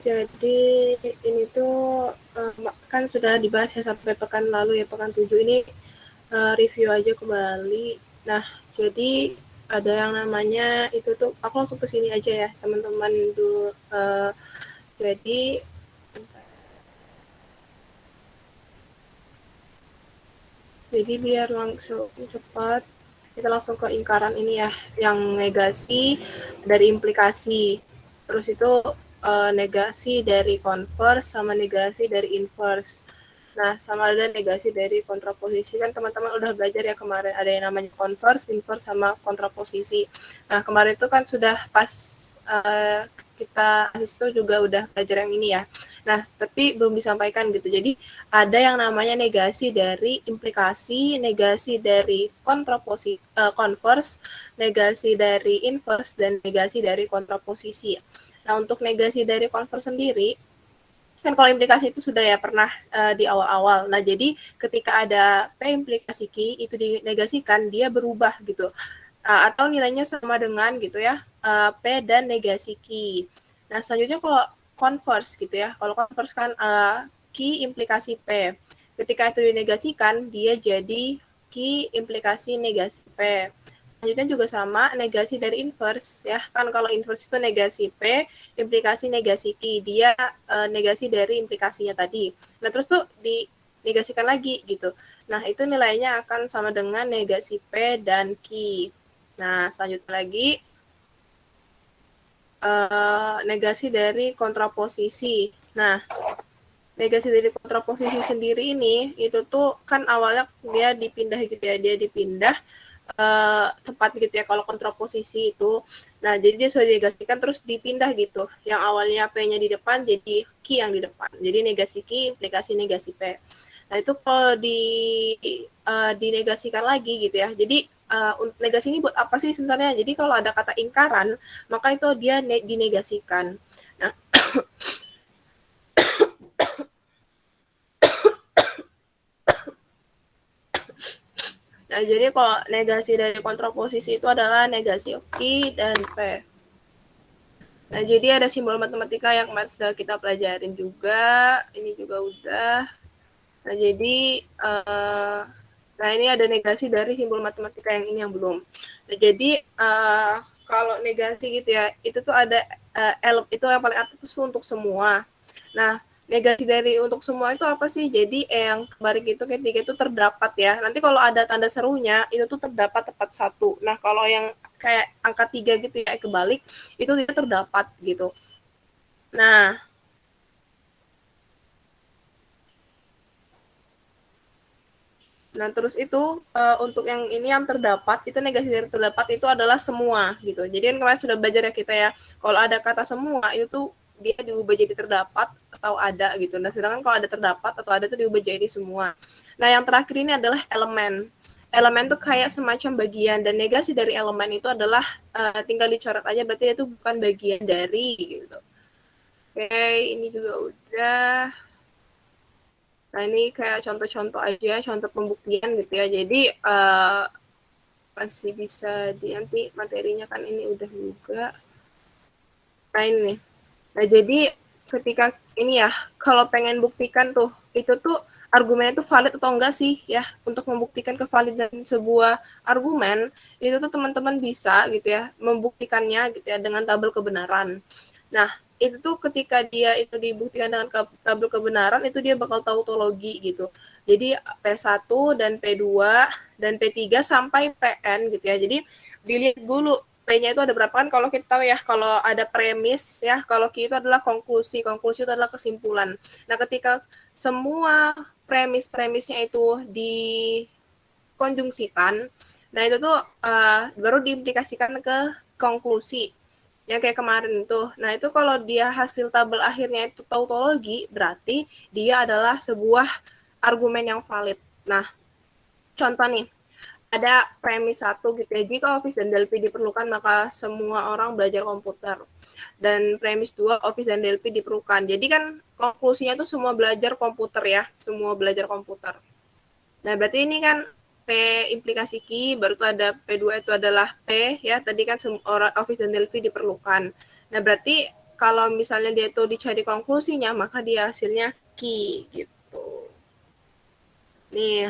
Jadi ini tuh kan sudah dibahas ya sampai pekan lalu ya, pekan 7 ini review aja kembali. Nah, jadi ada yang namanya itu tuh aku langsung ke sini aja ya, teman-teman dulu. Jadi jadi biar langsung cepat kita langsung ke ingkaran ini ya, yang negasi dari implikasi. Terus itu negasi dari converse sama negasi dari inverse. Nah, sama ada negasi dari kontraposisi. Kan teman-teman udah belajar ya kemarin, ada yang namanya converse, inverse, sama kontraposisi. Nah, kemarin itu kan sudah pas kita itu juga udah belajar yang ini ya. Nah, tapi belum disampaikan gitu. Jadi, ada yang namanya negasi dari implikasi, negasi dari kontraposisi, converse, negasi dari inverse, dan negasi dari kontraposisi. Nah, untuk negasi dari converse sendiri, kan kalau implikasi itu sudah ya pernah di awal-awal. Nah, jadi ketika ada P implikasi Q itu dinegasikan, dia berubah gitu. Atau nilainya sama dengan gitu ya, P dan negasi Q. Nah, selanjutnya kalau converse gitu ya. Kalau converse kan Q implikasi P. Ketika itu dinegasikan, dia jadi Q implikasi negasi P. Selanjutnya juga sama, negasi dari inverse ya. Kan kalau inverse itu negasi P, implikasi negasi Q. Dia negasi dari implikasinya tadi. Nah, terus tuh dinegasikan lagi gitu. Nah, itu nilainya akan sama dengan negasi P dan Q. Nah, selanjutnya lagi negasi dari kontraposisi. Nah, negasi dari kontraposisi sendiri ini itu tuh kan awalnya dia dipindah gitu ya, dia dipindah tempat gitu ya kalau kontraposisi itu. Nah, jadi dia sudah dinegasikan terus dipindah gitu. Yang awalnya P-nya di depan jadi Q yang di depan. Jadi negasi Q implikasi negasi P. Nah, itu kalau dinegasikan lagi gitu ya. Jadi negasi ini buat apa sih sebenarnya? Jadi kalau ada kata ingkaran, maka itu dia dinegasikan. Nah, nah, jadi kalau negasi dari kontraposisi itu adalah negasi Q dan P. Nah, jadi ada simbol matematika yang sudah kita pelajarin juga. Ini juga udah. Nah, jadi nah ini ada negasi dari simbol matematika yang ini yang belum. Nah, jadi kalau negasi gitu ya, itu tuh ada itu yang paling atas itu untuk semua. Nah, negasi dari untuk semua itu apa sih? Jadi yang balik itu ketika itu terdapat ya. Nanti kalau ada tanda serunya, itu tuh terdapat tepat satu. Nah, kalau yang kayak angka 3 gitu ya, kebalik, itu tidak terdapat gitu. Nah, terus itu untuk yang ini yang terdapat, itu negasi dari terdapat itu adalah semua gitu. Jadi kan kemarin sudah belajar ya kita ya, kalau ada kata semua itu tuh dia diubah jadi terdapat atau ada gitu. Nah, sedangkan kalau ada terdapat atau ada itu diubah jadi semua. Nah, yang terakhir ini adalah elemen. Elemen tuh kayak semacam bagian dan negasi dari elemen itu adalah tinggal dicoret aja berarti itu bukan bagian dari gitu. Oke, ini juga udah. Nah, ini kayak contoh-contoh aja, contoh pembuktian gitu ya. Jadi masih bisa nanti materinya kan ini udah juga. Nah, ini. Nah, jadi ketika ini ya, kalau pengen buktikan tuh, itu tuh argumennya itu valid atau enggak sih ya. Untuk membuktikan kevalidan sebuah argumen, itu tuh teman-teman bisa gitu ya, membuktikannya gitu ya dengan tabel kebenaran. Nah, itu tuh ketika dia itu dibuktikan dengan tabel kebenaran, itu dia bakal tautologi gitu. Jadi P1 dan P2 dan P3 sampai Pn gitu ya. Jadi dilihat dulu P-nya itu ada berapa kan kalau kita tahu ya, kalau ada premis ya, kalau Q itu adalah konklusi, konklusi itu adalah kesimpulan. Nah, ketika semua premis-premisnya itu dikonjungsikan, nah itu tuh baru diimplikasikan ke konklusi yang kayak kemarin tuh. Nah, itu kalau dia hasil tabel akhirnya itu tautologi, berarti dia adalah sebuah argumen yang valid. Nah, contoh nih, ada premis satu gitu ya, jika Office dan Delphi diperlukan maka semua orang belajar komputer. Dan premis 2, Office dan Delphi diperlukan. Jadi kan konklusinya tuh semua belajar komputer ya, semua belajar komputer. Nah, berarti ini kan P implikasi Q, baru tuh ada P2 itu adalah P ya, tadi kan Office dan Delphi diperlukan. Nah, berarti kalau misalnya dia itu dicari konklusinya, maka dia hasilnya key gitu. Nih,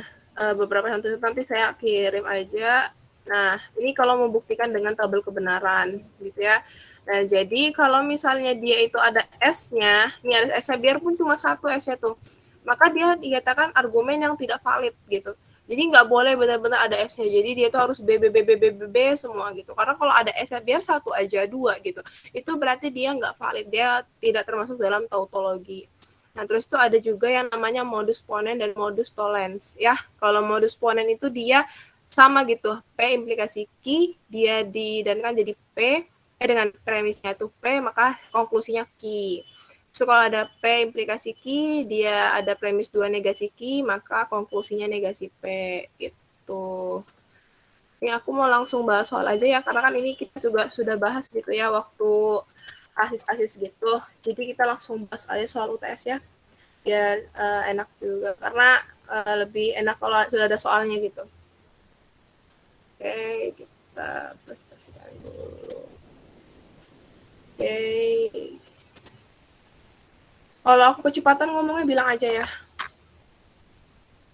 beberapa contoh nanti saya kirim aja. Nah, ini kalau membuktikan dengan tabel kebenaran gitu ya. Nah, jadi kalau misalnya dia itu ada S-nya, ini ada S-nya biarpun cuma satu S-nya tuh, maka dia dikatakan argumen yang tidak valid gitu. Jadi nggak boleh benar-benar ada S-nya. Jadi dia itu harus B, B, B, B, B, B, B semua gitu. Karena kalau ada S-nya biar satu aja, dua gitu. Itu berarti dia nggak valid. Dia tidak termasuk dalam tautologi. Nah, terus itu ada juga yang namanya modus ponens dan modus tollens ya. Kalau modus ponens itu dia sama gitu, P implikasi Q, dia didankan jadi P, dengan premisnya itu P, maka konklusinya Q. So, kalau ada P implikasi Q, dia ada premis 2 negasi Q, maka konklusinya negasi P, gitu. Ini aku mau langsung bahas soal aja ya, karena kan ini kita juga sudah bahas gitu ya, waktu asis-asis gitu. Jadi kita langsung bahas aja soal UTS ya, biar enak juga, karena lebih enak kalau sudah ada soalnya gitu. Oke, kita presentasikan dulu. Oke. Kalau aku kecepatan ngomongnya bilang aja ya.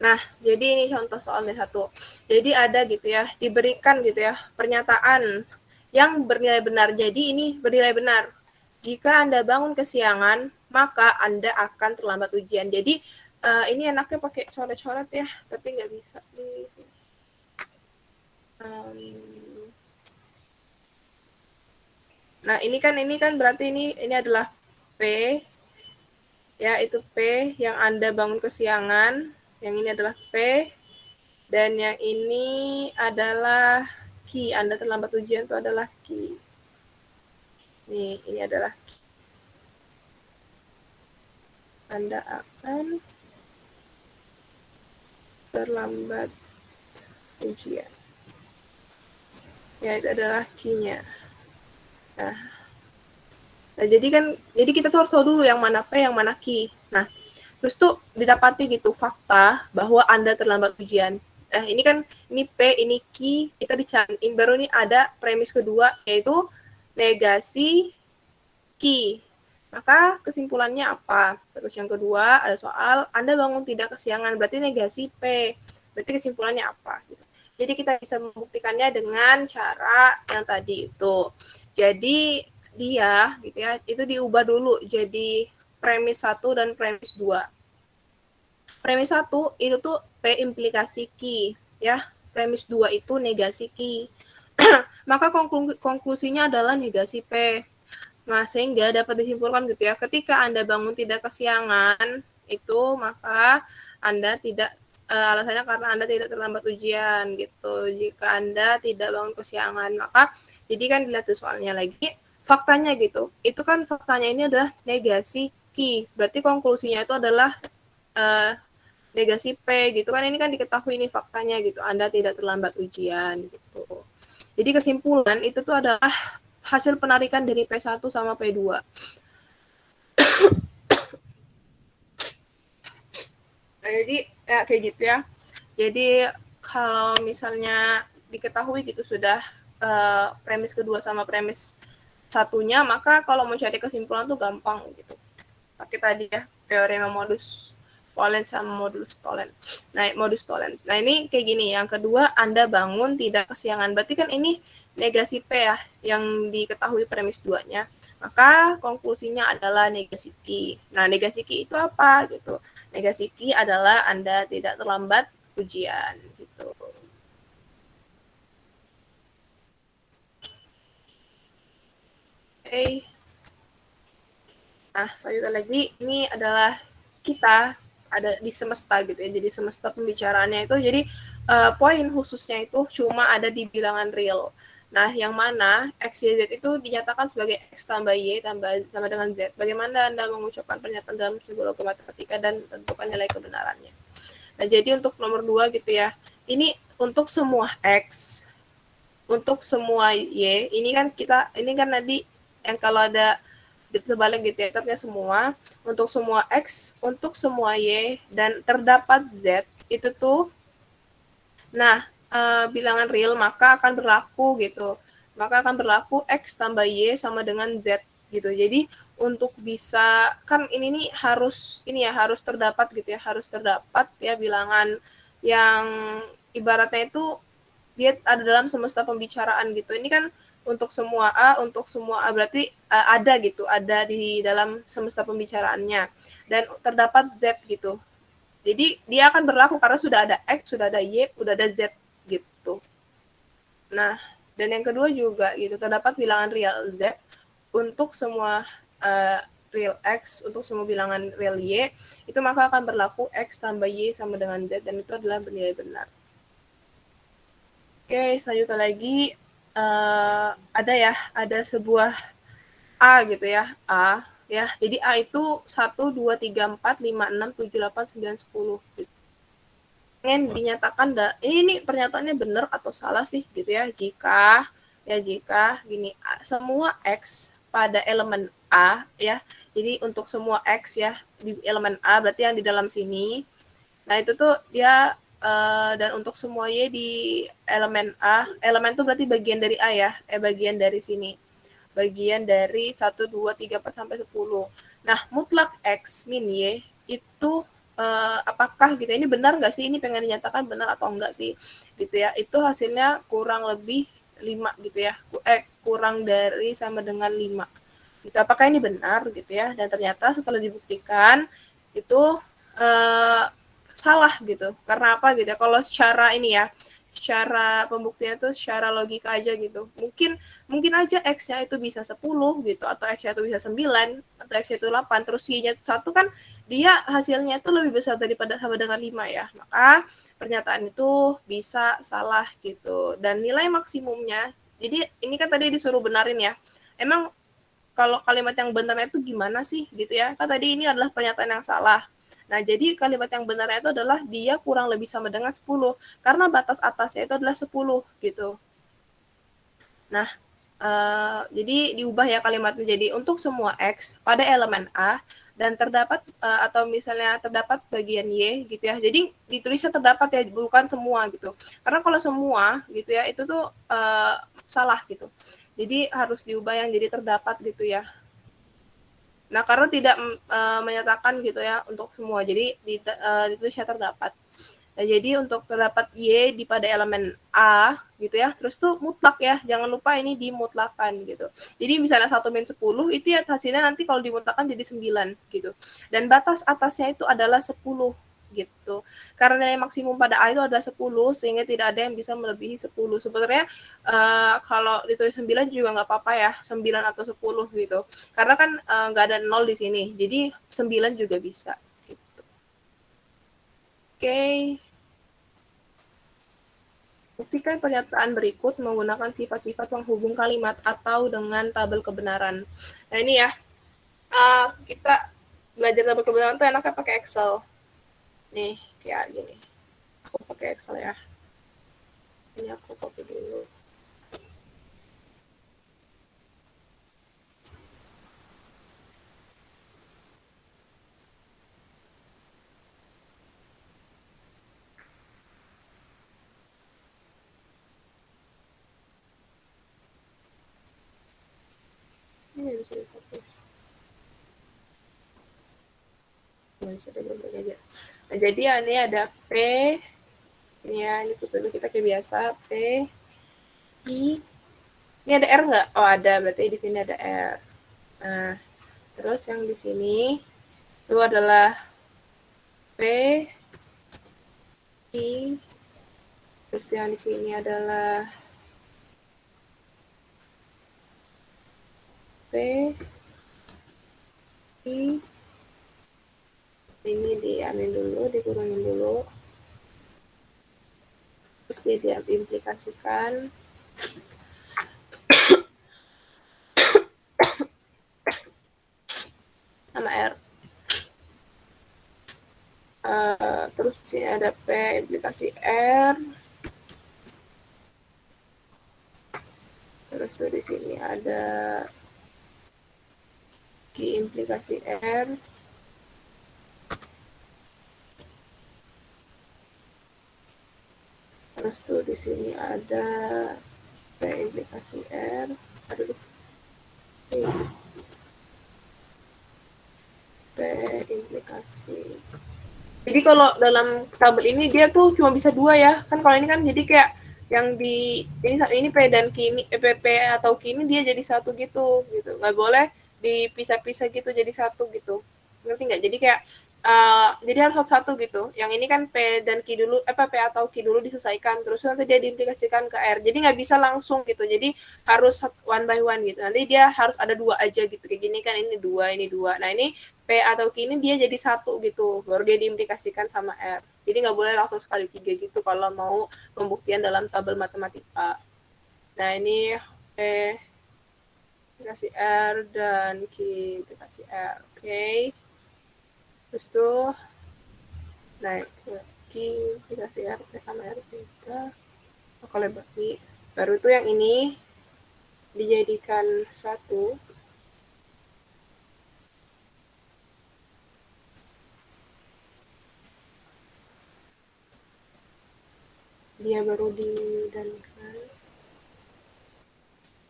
Nah, jadi ini contoh soalnya satu. Jadi ada gitu ya, diberikan gitu ya, pernyataan yang bernilai benar. Jadi ini bernilai benar. Jika Anda bangun kesiangan, maka Anda akan terlambat ujian. Jadi ini enaknya pakai coret-coret ya, tapi nggak bisa. Nah, ini kan berarti ini adalah P, ya itu P yang Anda bangun kesiangan, yang ini adalah P, dan yang ini adalah Q, Anda terlambat ujian itu adalah Q. Nih, ini adalah Q. Anda akan terlambat ujian. Ya, itu adalah Q-nya. Nah, jadi kita tuh harus tahu dulu yang mana P, yang mana Q. Nah, terus tuh didapati gitu fakta bahwa Anda terlambat ujian. Ini kan ini P, ini Q, kita dicariin baru nih ada premis kedua yaitu negasi Q. Maka kesimpulannya apa? Terus yang kedua ada soal Anda bangun tidak kesiangan, berarti negasi P. Berarti kesimpulannya apa? Jadi kita bisa membuktikannya dengan cara yang tadi itu. Jadi dia gitu ya, itu diubah dulu jadi premis 1 dan premis 2. Premis 1 itu tuh P implikasi Q ya. Premis 2 itu negasi Q. Maka konklusinya adalah negasi P. Nah, sehingga dapat disimpulkan gitu ya, ketika Anda bangun tidak kesiangan, itu maka Anda tidak alasannya karena Anda tidak terlambat ujian gitu. Jika Anda tidak bangun kesiangan, maka jadi kan dilihat tuh soalnya lagi, faktanya gitu. Itu kan faktanya ini adalah negasi Q. Berarti konklusinya itu adalah negasi P gitu kan, ini kan diketahui ini faktanya gitu, Anda tidak terlambat ujian gitu. Jadi kesimpulan itu tuh adalah hasil penarikan dari P1 sama P2. Nah, jadi ya kayak gitu ya. Jadi kalau misalnya diketahui gitu sudah premis kedua sama premis satunya, maka kalau mau cari kesimpulan tuh gampang gitu. Pakai tadi ya, teorema modus ponens sama modus tollens. Nah, modus tollens. Nah, ini kayak gini. Yang kedua, Anda bangun tidak kesiangan. Berarti kan ini negasi P ya, yang diketahui premis 2-nya. Maka konklusinya adalah negasi Q. Nah, negasi Q itu apa gitu? Negasi Q adalah Anda tidak terlambat ujian gitu. Oke. Nah, selanjutnya lagi ini adalah kita ada di semesta gitu ya. Jadi semesta pembicaraannya itu jadi poin khususnya itu cuma ada di bilangan real. Nah, yang mana X, Y, Z itu dinyatakan sebagai X tambah Y tambah sama dengan Z. Bagaimana Anda mengucapkan pernyataan dalam sebuah logika matematika dan tentukan nilai kebenarannya. Nah, jadi untuk nomor 2 gitu ya. Ini untuk semua X, untuk semua Y, ini kan tadi yang kalau ada terbalik gitu ya, tetapnya semua, untuk semua X, untuk semua Y, dan terdapat Z, itu tuh, nah, bilangan real, maka akan berlaku gitu. Maka akan berlaku X tambah Y sama dengan Z gitu. Jadi, untuk bisa, kan ini nih harus terdapat gitu ya, harus terdapat ya bilangan yang ibaratnya itu dia ada dalam semesta pembicaraan gitu. Ini kan untuk semua A berarti ada gitu, ada di dalam semesta pembicaraannya dan terdapat Z gitu. Jadi dia akan berlaku karena sudah ada X, sudah ada Y, sudah ada Z gitu. Nah, dan yang kedua juga gitu, terdapat bilangan real Z untuk semua real X, untuk semua bilangan real Y, itu maka akan berlaku X tambah Y sama dengan Z, dan itu adalah bernilai benar. Oke, selanjutnya lagi, ada sebuah A gitu ya, A, ya. Jadi A itu 1, 2, 3, 4, 5, 6, 7, 8, 9, 10 gitu. Ingin dinyatakan ini pernyataannya benar atau salah sih gitu ya. Jika gini, semua X pada elemen A ya. Jadi untuk semua X ya di elemen A berarti yang di dalam sini. Nah, itu tuh dia dan untuk semua Y di elemen A, elemen itu berarti bagian dari A ya, bagian dari sini. Bagian dari 1, 2, 3, 4, sampai 10. Nah, mutlak X min Y itu apakah gitu ya, ini benar nggak sih, ini pengen dinyatakan benar atau enggak sih gitu ya, itu hasilnya kurang lebih 5 gitu ya, kurang dari sama dengan 5 gitu. Apakah ini benar gitu ya, dan ternyata setelah dibuktikan itu salah gitu. Karena apa gitu ya, kalau secara ini ya, secara pembuktian itu secara logika aja gitu. Mungkin aja X-nya itu bisa 10 gitu, atau X-nya itu bisa 9, atau X-nya itu 8, terus Y-nya itu 1 kan dia hasilnya itu lebih besar daripada sama dengan 5 ya. Maka pernyataan itu bisa salah gitu. Dan nilai maksimumnya, jadi ini kan tadi disuruh benarin ya. Emang kalau kalimat yang benarnya itu gimana sih gitu ya. Kan tadi ini adalah pernyataan yang salah. Nah, jadi kalimat yang benarnya itu adalah dia kurang lebih sama dengan 10 karena batas atasnya itu adalah 10 gitu. Nah, jadi diubah ya kalimatnya jadi untuk semua X pada elemen A dan terdapat atau misalnya terdapat bagian Y gitu ya. Jadi ditulisnya terdapat ya, bukan semua gitu. Karena kalau semua gitu ya itu tuh salah gitu. Jadi harus diubah yang jadi terdapat gitu ya. Nah, karena tidak menyatakan gitu ya untuk semua, jadi ditulisnya terdapat. Nah, jadi untuk terdapat Y di pada elemen A gitu ya, terus tuh mutlak ya, jangan lupa ini dimutlakan gitu. Jadi misalnya 1 min 10 itu ya hasilnya nanti kalau dimutlakan jadi 9 gitu. Dan batas atasnya itu adalah 10 gitu. Karena nilai maksimum pada A itu adalah 10 sehingga tidak ada yang bisa melebihi 10. Sebenarnya kalau ditulis 9 juga nggak apa-apa ya, 9 atau 10 gitu. Karena kan nggak ada 0 di sini, jadi 9 juga bisa. Gitu. Oke. Buktikan pernyataan berikut menggunakan sifat-sifat penghubung kalimat atau dengan tabel kebenaran. Nah ini ya, kita belajar tabel kebenaran tuh enaknya pakai Excel. Nih, kayak gini. Aku pakai Excel ya. Ini aku copy dulu. Ini bisa dihapus. Nah, jadi ya ini ada P, ini ya, ini tulis dulu kita kayak biasa, P, I, ini ada R nggak? Oh ada, berarti di sini ada R. Nah, terus yang di sini itu adalah P, I, terus yang di sini adalah P, I, ini diamin dulu, dikurangin dulu, terus dia diimplikasikan sama R. Terus sini ada P implikasi R, terus di sini ada Q implikasi R, terus tuh di sini ada P implikasi R, aduh, P implikasi. Jadi kalau dalam tabel ini dia tuh cuma bisa 2 ya. Kan kalau ini kan jadi kayak yang di ini P dan Q ini P atau Q ini dia jadi satu gitu. Nggak boleh dipisah-pisah gitu jadi satu gitu. Ngerti nggak? Jadi kayak jadi harus satu gitu. Yang ini kan P dan Q dulu, P atau Q dulu diselesaikan, terus nanti dia diimplikasikan ke R. Jadi nggak bisa langsung gitu. Jadi harus one by one gitu. Nanti dia harus ada 2 aja gitu. Kayak gini kan ini 2, ini 2. Nah ini P atau Q ini dia jadi satu gitu, baru dia diimplikasikan sama R. Jadi nggak boleh langsung sekali 3 gitu kalau mau pembuktian dalam tabel matematika. Nah ini P dikasih R dan Q dikasih R. Oke. Terus tuh naik ke Q dikasih R, P sama R juga. Kalau bagi baru tuh yang ini dijadikan satu. Dia baru didankan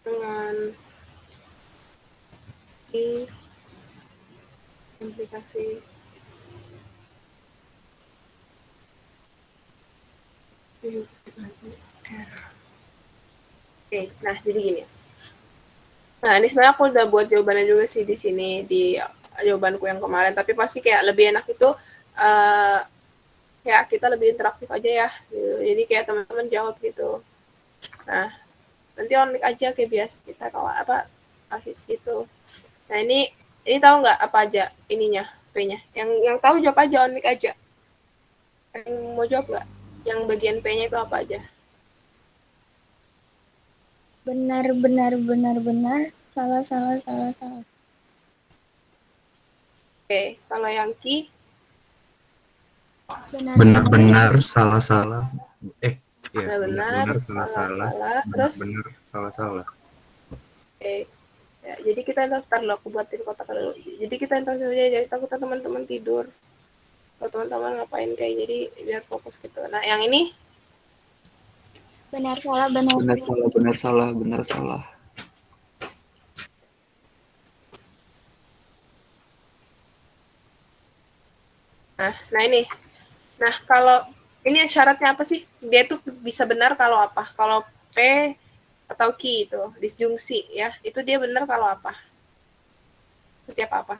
dengan I implikasi R. Oke, nah jadi gini. Nah ini sebenarnya aku udah buat jawabannya juga sih di sini di jawabanku yang kemarin, tapi pasti kayak lebih enak itu kayak kita lebih interaktif aja ya, gitu. Jadi kayak teman-teman jawab gitu. Nah nanti on aja kayak biasa kita kalau asis gitu. Nah ini tahu nggak apa aja ininya P-nya? Yang tahu jawab aja, on aja. Yang mau jawab nggak? Yang bagian P-nya itu apa aja? Benar. Salah. Oke, kalau yang Q? Benar, salah. Iya, benar, salah. Terus? Benar, salah. Oke. Ya, jadi kita ntar lo aku buatin kotak dulu. Jadi kita ntar aja, jadi takutnya teman-teman tidur. Kalau teman-teman ngapain kayak jadi biar fokus gitu. Nah yang ini? Benar salah. Nah ini. Nah kalau ini syaratnya apa sih? Dia tuh bisa benar kalau apa? Kalau P atau Q itu disjungsi ya, itu dia benar kalau apa? Setiap apa?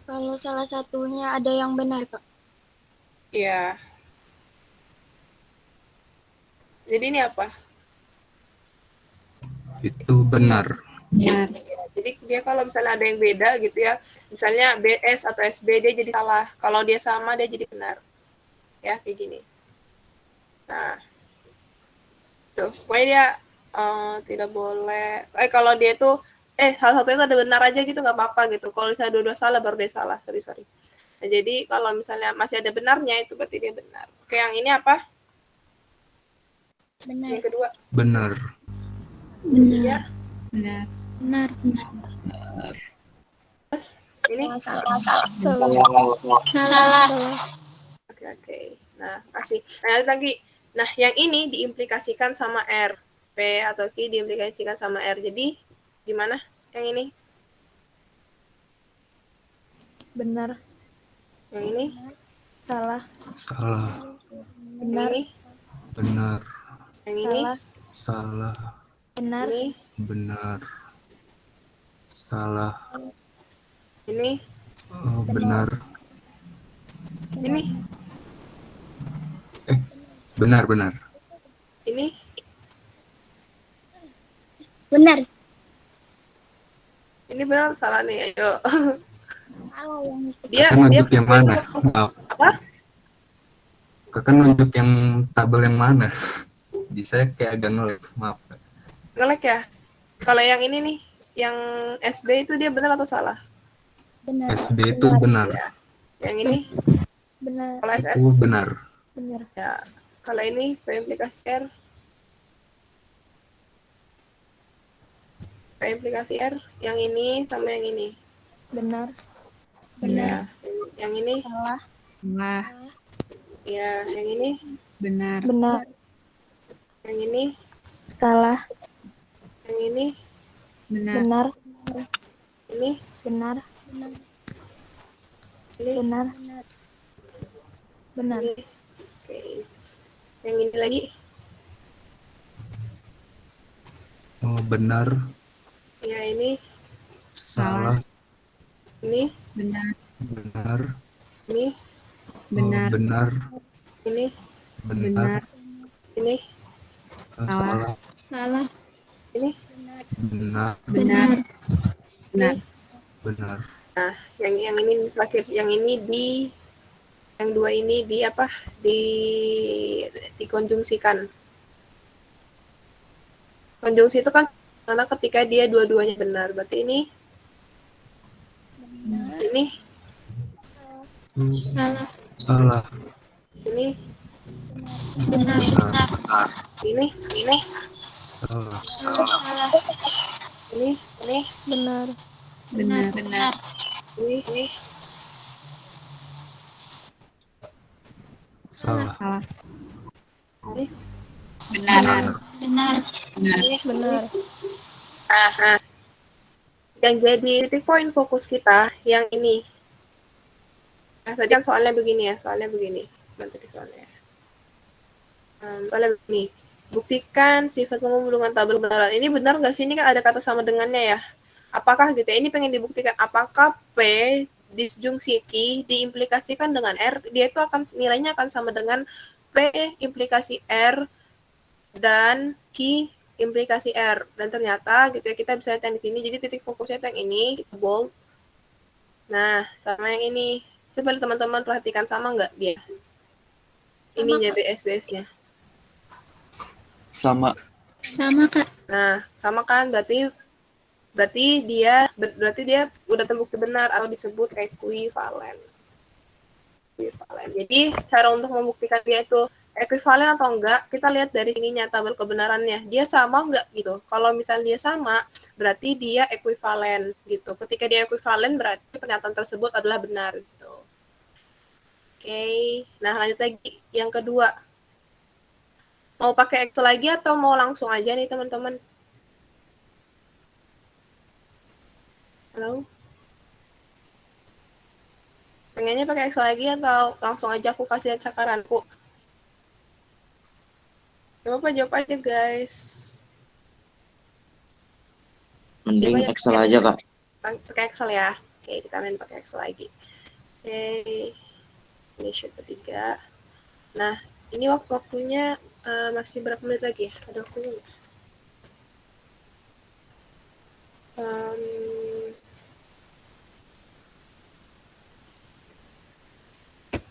Kalau salah satunya ada yang benar, Kak. Iya. Jadi ini apa? Itu benar. Ya, jadi dia kalau misalnya ada yang beda gitu ya, misalnya BS atau SB dia jadi salah. Kalau dia sama dia jadi benar. Ya, kayak gini. Nah, tuh. Pokoknya dia tidak boleh. Kalau dia tuh salah satunya itu ada benar aja gitu nggak apa-apa gitu. Kalau misalnya dua-dua salah baru dia salah. Sorry. Nah, jadi kalau misalnya masih ada benarnya itu berarti dia benar. Oke, yang ini apa? Benar. Yang kedua. Benar. Iya. Benar. Terus ini Salah. Oke. Nah, kasih. Nah, lagi. Nah, yang ini diimplikasikan sama R. P atau Q diimplikasikan sama R. Jadi, gimana yang ini? Benar. Yang ini? Salah. Yang ini? Benar. Yang ini? Salah. Benar. Ini? Benar. Salah. Ini? Benar. Ini? Benar. Ini? Benar. Ini benar salah nih, ayo. Salah yang itu. Dia nunjuk yang mana? Apa? Kakak nunjuk yang tabel yang mana? Di saya kayak agak ngelag, maaf. Ngelek ya? Kalau yang ini nih, yang SB itu dia benar atau salah? Benar. SB itu benar. Yang ini? Benar. Kalau SS? Itu benar. Benar. Ya. Kalau ini P implikasi R? P implikasi R? Yang ini sama yang ini? Benar. Ya. Yang ini? Salah. Ya. Yang ini? Benar. Yang ini? Salah. Yang ini? Benar. benar, Ini, Benar. benar, ini, Benar. benar, Benar. ini. Oke. Yang ini lagi. Oh, benar. Ya ini, Salah. ini, Benar. Benar. ini, Oh, Benar. benar. ini, Benar. ini, Salah. Salah. ini, benar, Benar. Benar. Benar. ini. Benar. Nah, yang ini terakhir, yang ini yang dua ini di apa? Dikonjungsikan. Konjungsi itu kan karena ketika dia dua-duanya benar. Berarti ini, benar, ini, Salah. Salah. ini, benar, Benar. ini, Salah. ini, Benar. benar, Benar. ini, Salah. Salah. ini. Benar. benar, Benar. Benar. Nah, yang jadi titik poin fokus kita yang ini. Nah, tadi kan soalnya begini ya, soalnya begini. Nanti soalnya. Soalnya begini. Buktikan sifat penghubungan tabel benaran. Ini benar nggak sih? Ini kan ada kata sama dengannya ya. Apakah gitu ya? Ini pengen dibuktikan apakah P disjungsi Q diimplikasikan dengan R, dia itu akan nilainya akan sama dengan P implikasi R dan Q implikasi R. Dan ternyata gitu ya, kita bisa lihat yang di sini. Jadi titik fokusnya itu yang ini, kita bold. Nah, sama yang ini. Coba teman-teman perhatikan sama nggak dia? Ini Sama, Kak. JBS-nya. Sama. Sama, Kak. Nah, sama kan berarti dia udah terbukti benar atau disebut ekuivalen. Jadi cara untuk membuktikan dia itu ekuivalen atau enggak, kita lihat dari sininya tabel kebenarannya. Dia sama enggak gitu. Kalau misalnya dia sama, berarti dia ekuivalen gitu. Ketika dia ekuivalen berarti pernyataan tersebut adalah benar gitu. Oke. Nah, lanjut lagi yang kedua. Mau pakai Excel lagi atau mau langsung aja nih teman-teman? Halo? Pengennya pakai Excel lagi atau langsung aja aku kasih cakaranku? Gak apa-apa, jawab aja guys. Mending Excel aja, Kak. Pakai Excel ya. Oke, kita main pakai Excel lagi. Oke, ini sheet ketiga. Nah, ini waktunya masih berapa menit lagi ya? Ada waktunya nggak?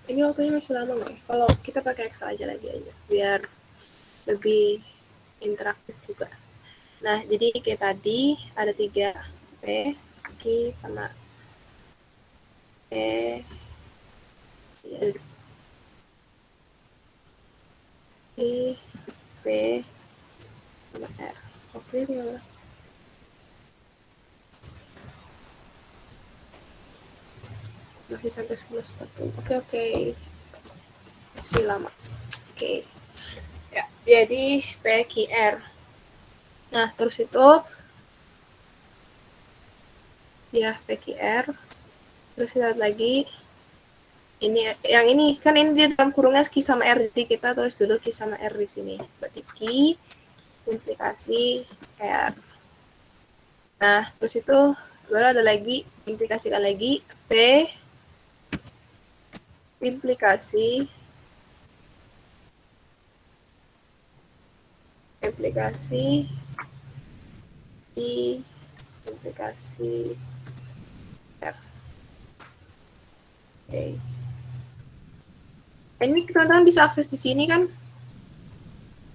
Ini waktunya masih lama nggak ya? Kalau kita pakai Excel aja lagi aja, biar lebih interaktif juga. Nah, jadi kayak tadi ada 3 P, Q, sama E, I, P, sama R. Oke, ya. Masih sampai 11.40. Oke. Masih lama. Oke. Ya, jadi PQR. Nah, terus itu ya PQR. Terus lihat lagi ini yang ini kan ini di dalam kurungnya Q sama R, jadi kita tulis dulu Q sama R di sini. Berarti Q implikasi R. Nah, terus itu baru ada lagi implikasikan lagi P implikasi I implikasi R. Oke. Ini teman-teman bisa akses di sini kan?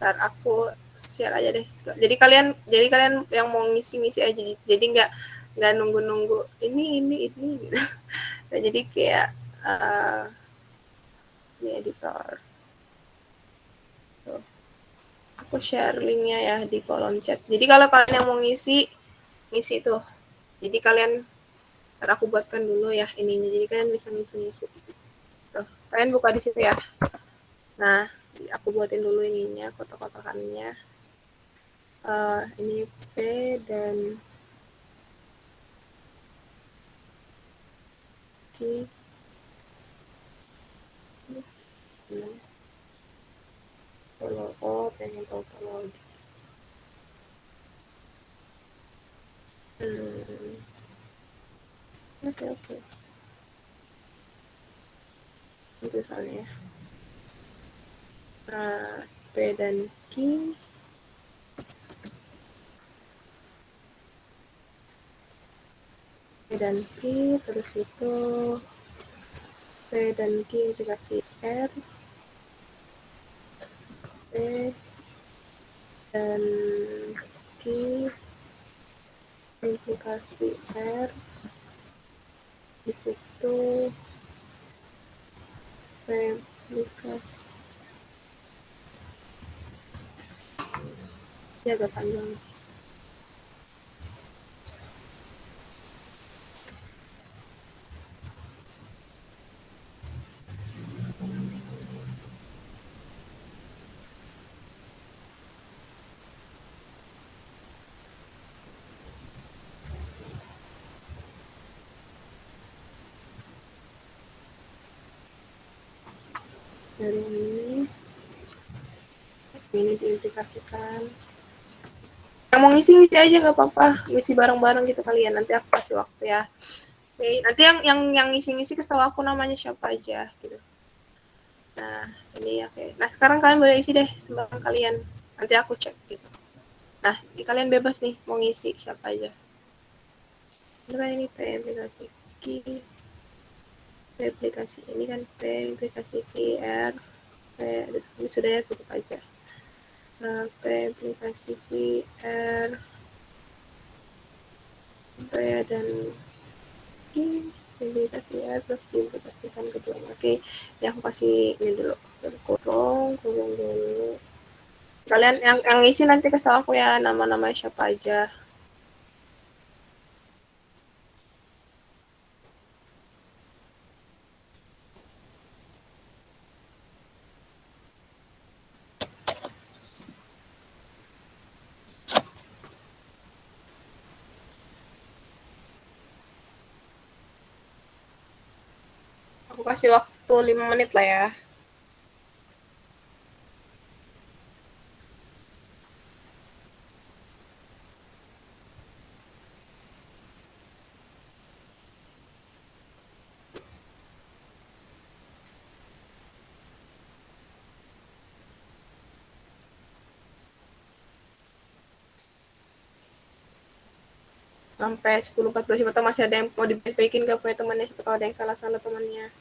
Ntar aku share aja deh. Jadi kalian yang mau ngisi aja. Jadi nggak nunggu ini gitu. Nah, jadi kayak di editor. Tuh. Aku share linknya ya di kolom chat. Jadi kalau kalian yang mau ngisi tuh. Jadi kalian ntar aku buatkan dulu ya ininya. Jadi kalian bisa ngisi. Tuh, kalian buka di situ ya. Nah, aku buatin dulu ininya, kotak-kotakannya. Ini P dan lagi. Pengen topologi. Oke. Itu soalnya. P dan Q. P dan Q, terus itu P dan Q dikasih R. P dan Q implikasi R, di situ P implikasi ini agak panjang. Dari ini diimplikasikan. Yang mau ngisi aja nggak apa-apa, ngisi bareng-bareng gitu kalian. Nanti aku kasih waktu ya. Oke, nanti yang ngisi kasih tahu aku namanya siapa aja gitu. Nah, ini oke. Nah, sekarang kalian boleh isi deh sembarang kalian. Nanti aku cek gitu. Nah, kalian bebas nih mau ngisi siapa aja. Ini kan ini P implikasi Q. P implikasi ini kan P implikasi Q R. P ini sudah ya, tutup aja. P implikasi Q R. P dan Q implikasi R terus diimplikasikan keduanya. Oke, ya aku kasih ini dulu. Kurung dulu. Kalian yang isi nanti kasih aku ya nama-nama siapa aja. Aku kasih waktu 5 menit lah ya. Sampai 10.40, siapa tahu masih ada yang mau di-backin gak punya temannya, siapa tahu ada yang salah-salah temannya.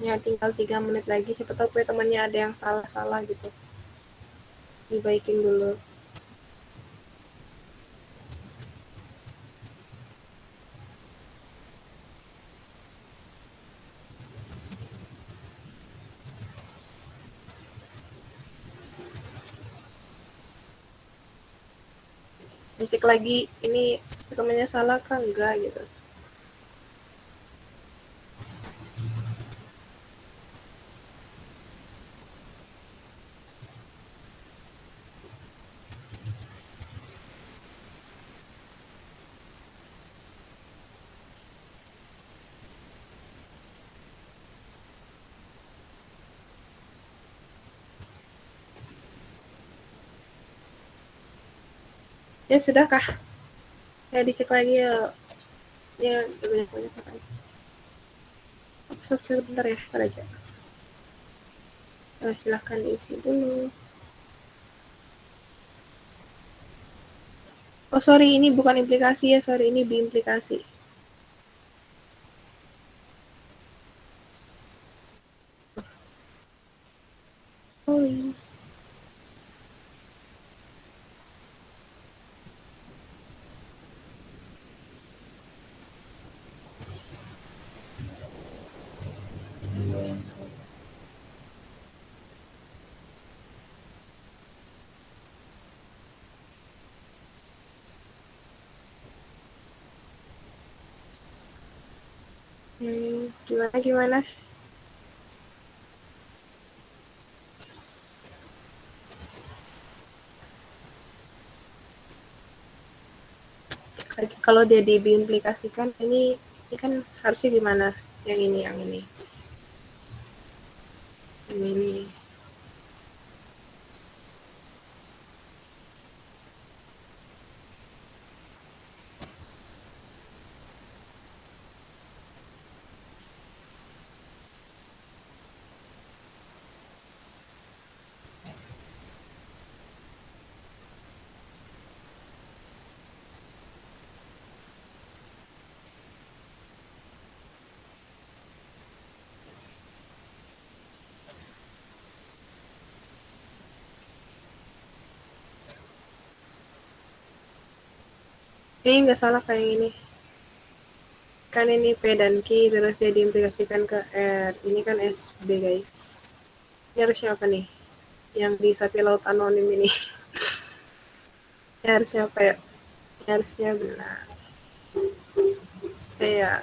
Ya tinggal 3 menit lagi, siapa tahu punya temannya ada yang salah-salah gitu. Dibaikin dulu. Cek lagi ini temannya salah kan enggak gitu. Ya sudahkah? Ya dicek lagi ya. Ya banyak kan. Sebentar ya, ntar aja. Nah, silahkan diisi dulu. Oh sorry, ini bukan implikasi ya, sorry, ini biimplikasi. Oh iya. Gimana? Kalau dia diimplikasikan, ini kan harusnya gimana? Yang ini. Ini. Ini nggak salah kayak ini. Kan ini P dan Q, terus dia diimplikasikan ke R. Ini kan SB, guys. Ini harusnya apa nih? Yang di sapi laut anonim ini. Ini harusnya apa ya? Ini harusnya benar. Kayak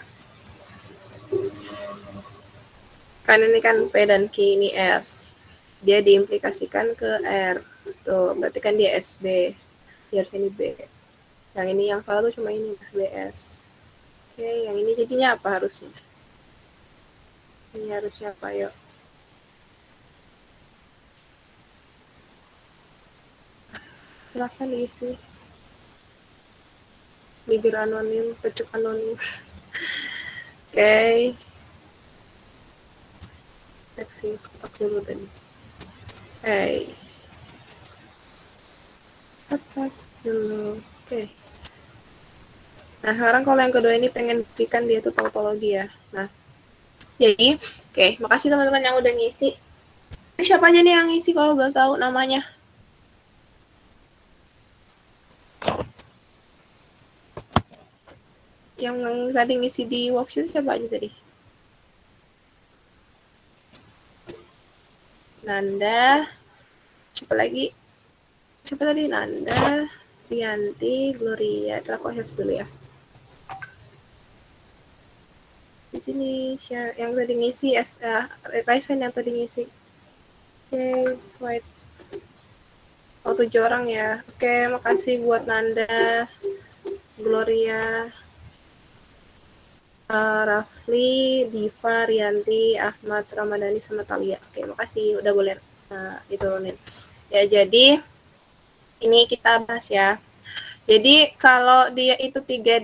kan ini kan P dan Q, ini S. Dia diimplikasikan ke R. Tuh, berarti kan dia SB. Dia harusnya ini B. Yang ini yang salah tuh cuma ini, BS. Oke, yang ini jadinya apa harusnya? Ini harusnya apa, yuk? Silahkan diisi. Bibir anonim, pecuk anonim. Oke. Seksi, kotak dulu tadi. Kotak dulu. Oke. Nah, sekarang kalau yang kedua ini pengen buktikan dia tuh tautologi ya. Nah, jadi, oke, makasih teman-teman yang udah ngisi. Ini siapa aja nih yang ngisi kalau boleh tahu namanya? Yang tadi ngisi di worksheet siapa aja tadi? Nanda, siapa lagi? Siapa tadi? Nanda, Rianti, Gloria. Kita aku dulu ya. Di sini yang tadi ngisi, Raisan yang tadi ngisi. Oke, wait. Oh, 7 orang ya. Oke, makasih buat Nanda, Gloria, Rafli, Diva, Rianti, Ahmad, Ramadhani, sama Talia. Oke, makasih udah boleh diturunin. Ya, jadi ini kita bahas ya. Jadi kalau dia itu tiga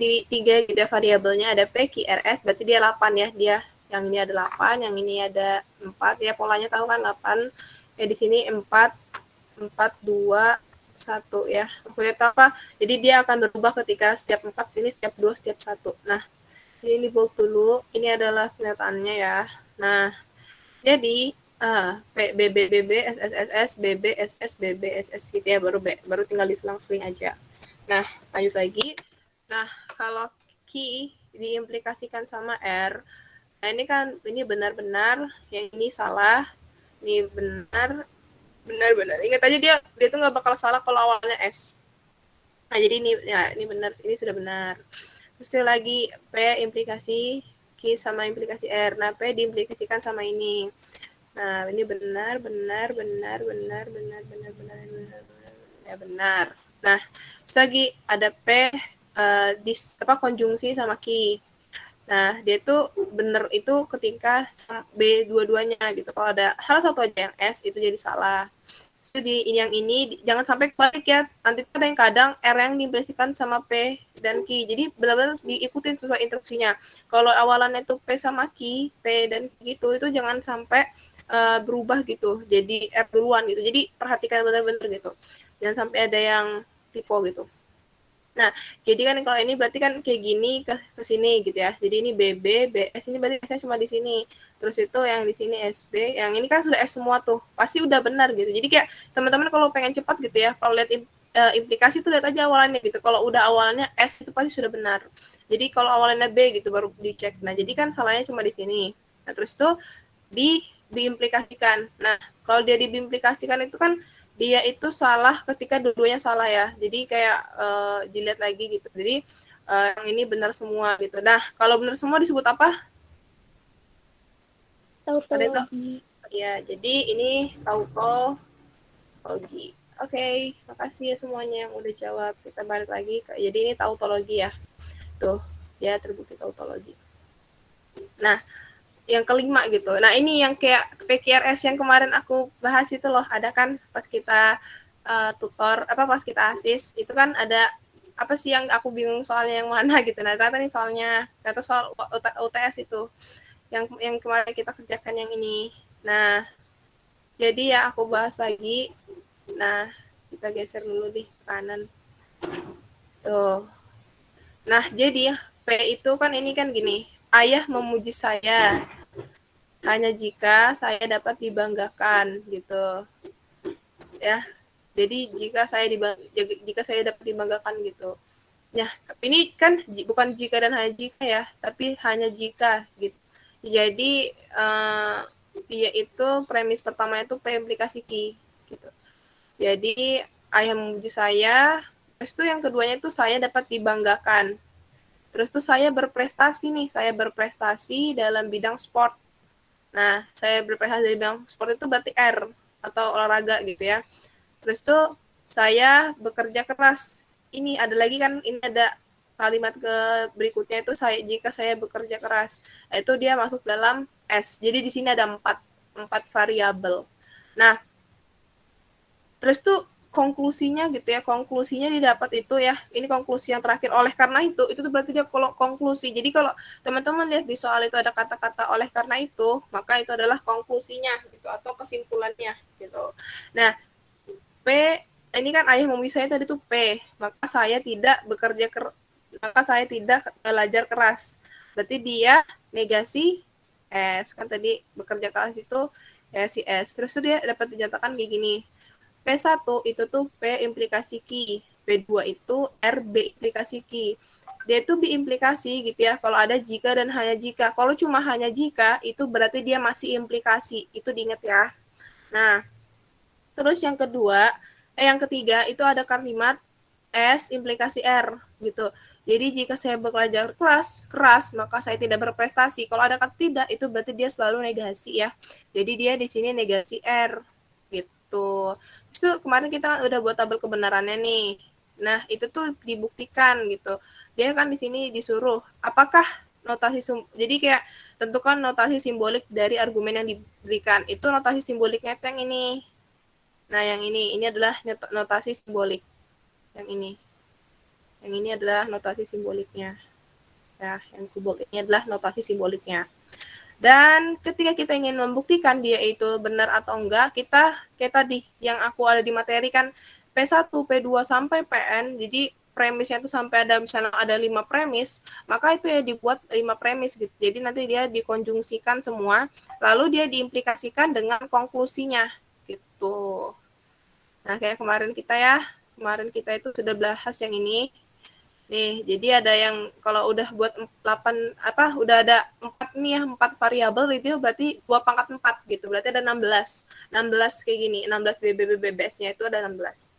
variabelnya, ada P, Q, R, S, berarti dia 8 ya. Dia yang ini ada 8, yang ini ada 4 ya, polanya tahu kan 8. Ya di sini 4 2 1 ya. Maksudnya apa? Jadi dia akan berubah ketika setiap 4 ini, setiap 2, setiap 1. Nah, ini bold dulu. Ini adalah kenyataannya ya. Nah, jadi B, S, BB, SS, BB, SS gitu ya, baru tinggal diselang-seling aja. Nah, lanjut lagi. Nah, kalau Q diimplikasikan sama R, nah ini kan, ini benar-benar, yang ini salah, ini benar. Ingat aja dia tuh nggak bakal salah kalau awalnya S. Nah, jadi ini benar, ini sudah benar. Terus lagi P implikasi Q sama implikasi R. Nah, P diimplikasikan sama ini. Nah, ini benar. Ya, benar. Nah, terus lagi ada P konjungsi sama Q. Nah, dia tuh benar itu ketika B dua-duanya gitu. Kalau ada salah satu aja yang S, itu jadi salah. Terus yang ini jangan sampai kebalik ya. Nanti ada yang kadang R yang diimplikasikan sama P dan Q. Jadi benar-benar diikutin sesuai instruksinya. Kalau awalannya itu P sama Q, P dan Q gitu, itu jangan sampai berubah gitu. Jadi R duluan gitu. Jadi perhatikan benar-benar gitu. Jangan sampai ada yang typo gitu. Nah, jadi kan kalau ini berarti kan kayak gini ke sini gitu ya. Jadi ini BB, BS ini berarti S-nya cuma di sini. Terus itu yang di sini SB, yang ini kan sudah S semua tuh. Pasti udah benar gitu. Jadi kayak teman-teman kalau pengen cepat gitu ya, kalau lihat implikasi tuh lihat aja awalannya gitu. Kalau udah awalannya S itu pasti sudah benar. Jadi kalau awalannya B gitu baru dicek. Nah, jadi kan salahnya cuma di sini. Nah, terus tuh diimplikasikan. Nah, kalau dia diimplikasikan itu kan dia itu salah ketika dua-duanya salah ya. Jadi kayak dilihat lagi gitu. Jadi yang ini benar semua gitu. Nah, kalau benar semua disebut apa? Tautologi. Ya, jadi ini tautologi. Oke, makasih ya semuanya yang udah jawab. Kita balik lagi. Jadi ini tautologi ya. Tuh, ya terbukti tautologi. Nah, yang kelima gitu. Nah, ini yang kayak PQRS yang kemarin aku bahas itu loh. Ada kan pas kita pas kita asis, itu kan ada apa sih yang aku bingung soalnya yang mana gitu. Nah, ternyata nih ternyata soal UTS itu. Yang kemarin kita kerjakan yang ini. Nah, jadi ya aku bahas lagi. Nah, kita geser dulu di kanan. Tuh. Nah, jadi P itu kan ini kan gini. Ayah memuji saya hanya jika saya dapat dibanggakan gitu ya. Jadi jika saya dapat dibanggakan gitu ya. Ini kan bukan jika dan hanya jika ya, tapi hanya jika gitu. Jadi dia itu premis pertama itu P implikasi Q gitu. Jadi ayah memuji saya, terus tuh yang keduanya itu saya dapat dibanggakan. Terus tuh saya berprestasi dalam bidang sport. Nah, saya berprestasi dari bidang sport itu berarti R atau olahraga gitu ya. Terus tuh saya bekerja keras. Ini ada lagi kan, ini ada kalimat berikutnya itu jika saya bekerja keras. Itu dia masuk dalam S. Jadi di sini ada empat variabel. Nah, terus tuh konklusinya gitu ya, konklusinya didapat itu ya, ini konklusi yang terakhir. Oleh karena itu tuh berarti dia kalau konklusi. Jadi kalau teman-teman lihat di soal itu ada kata-kata oleh karena itu, maka itu adalah konklusinya gitu atau kesimpulannya gitu. Nah, P ini kan ayah memuji saya tadi tuh P, maka saya tidak belajar keras. Berarti dia negasi S, kan tadi bekerja keras itu negasi S. Terus tuh dia dapat dinyatakan kayak gini. P1 itu tuh P implikasi Q, P2 itu RB implikasi Q. Dia itu biimplikasi gitu ya, kalau ada jika dan hanya jika. Kalau cuma hanya jika, itu berarti dia masih implikasi. Itu diingat ya. Nah, terus yang ketiga itu ada kalimat S implikasi R gitu. Jadi jika saya belajar keras, maka saya tidak berprestasi. Kalau ada kata tidak, itu berarti dia selalu negasi ya. Jadi dia di sini negasi R gitu. Terus kemarin kita udah buat tabel kebenarannya nih. Nah, itu tuh dibuktikan gitu. Dia kan di sini disuruh apakah jadi kayak tentukan notasi simbolik dari argumen yang diberikan. Itu notasi simboliknya itu yang ini. Nah, yang ini adalah notasi simbolik. Yang ini adalah notasi simboliknya. Ya, yang kubok ini adalah notasi simboliknya. Dan ketika kita ingin membuktikan dia itu benar atau enggak, kita kayak tadi yang aku ada di materi kan P1, P2 sampai PN. Jadi premisnya itu sampai ada misalnya ada 5 premis, maka itu ya dibuat 5 premis gitu. Jadi nanti dia dikonjungsikan semua, lalu dia diimplikasikan dengan konklusinya gitu. Nah, kayak kemarin kita itu sudah bahas yang ini. Nih, jadi ada yang kalau udah buat 8 udah ada 4 nih ya, 4 variabel itu berarti 2 pangkat 4 gitu. Berarti ada 16. 16 kayak gini, 16 BBBBS-nya itu ada 16.